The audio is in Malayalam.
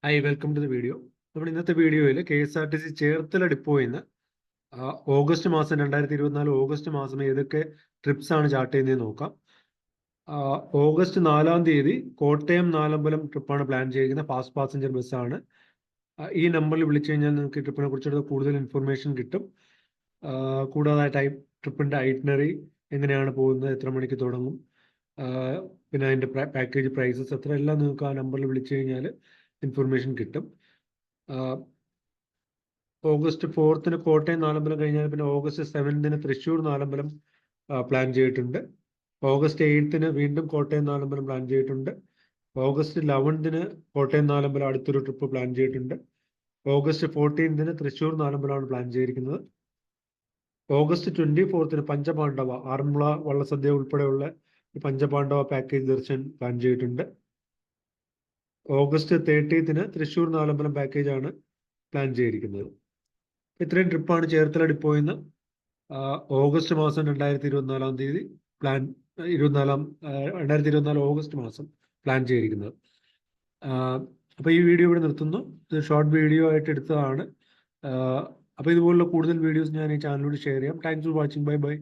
Hi, welcome to the video. നമ്മൾ ഇന്നത്തെ വീഡിയോയിൽ KSRTC ചേർത്തല ഡിപ്പോയിൽ നിന്ന് ഓഗസ്റ്റ് മാസം 2024 ഓഗസ്റ്റ് മാസം ഏതൊക്കെ ട്രിപ്സ് ആണ് ചാർട്ട് ചെയ്യുന്നത് നോക്കാം. ഓഗസ്റ്റ് 4-ാം തീയതി കോട്ടയം നാലമ്പലം ട്രിപ്പാണ് പ്ലാൻ ചെയ്യുന്നത്. ഫാസ്റ്റ് പാസഞ്ചർ ബസ്സാണ്. ഈ നമ്പറിൽ വിളിച്ചു കഴിഞ്ഞാൽ നിങ്ങൾക്ക് ട്രിപ്പിനെ കുറിച്ചുള്ള കൂടുതൽ ഇൻഫർമേഷൻ കിട്ടും. കൂടാതെ ട്രിപ്പിൻ്റെ ഐറ്റിനറി എങ്ങനെയാണ് പോകുന്നത്, എത്ര മണിക്ക് തുടങ്ങും, പിന്നെ അതിൻ്റെ പാക്കേജ് പ്രൈസസ് എത്ര, എല്ലാം നിങ്ങൾക്ക് ആ നമ്പറിൽ വിളിച്ചു കഴിഞ്ഞാൽ ഇൻഫർമേഷൻ കിട്ടും. ഓഗസ്റ്റ് 4-ന് കോട്ടയം നാലമ്പലം കഴിഞ്ഞാൽ പിന്നെ ഓഗസ്റ്റ് 7-ന് തൃശ്ശൂർ നാലമ്പലം പ്ലാൻ ചെയ്തിട്ടുണ്ട്. ഓഗസ്റ്റ് 8-ന് വീണ്ടും കോട്ടയം നാലമ്പലം പ്ലാൻ ചെയ്തിട്ടുണ്ട്. ഓഗസ്റ്റ് 11-ന് കോട്ടയം നാലമ്പലം അടുത്തൊരു ട്രിപ്പ് പ്ലാൻ ചെയ്തിട്ടുണ്ട്. ഓഗസ്റ്റ് 14-ന് തൃശ്ശൂർ നാലമ്പലമാണ് പ്ലാൻ ചെയ്തിരിക്കുന്നത്. ഓഗസ്റ്റ് 24-ന് പഞ്ചപാണ്ഡവ ആറന്മുള വള്ളസദ്യ ഉൾപ്പെടെയുള്ള പഞ്ചപാണ്ഡവ പാക്കേജ് ദർശൻ പ്ലാൻ ചെയ്തിട്ടുണ്ട്. ഓഗസ്റ്റ് 30-ന് തൃശ്ശൂർ നാലമ്പലം പാക്കേജാണ് പ്ലാൻ ചെയ്തിരിക്കുന്നത്. ഇത്രയും ട്രിപ്പാണ് ചേർത്തല ഡിപ്പോയിൽ നിന്ന് ഓഗസ്റ്റ് മാസം 2024 തീയതി 2024 ഓഗസ്റ്റ് മാസം പ്ലാൻ ചെയ്തിരിക്കുന്നത്. അപ്പോൾ ഈ വീഡിയോ ഇവിടെ നിർത്തുന്നു. ഇത് ഷോർട്ട് വീഡിയോ ആയിട്ട് എടുത്തതാണ്. അപ്പോൾ ഇതുപോലുള്ള കൂടുതൽ വീഡിയോസ് ഞാൻ ഈ ചാനലിലൂടെ ഷെയർ ചെയ്യാം. Thanks for watching. Bye bye.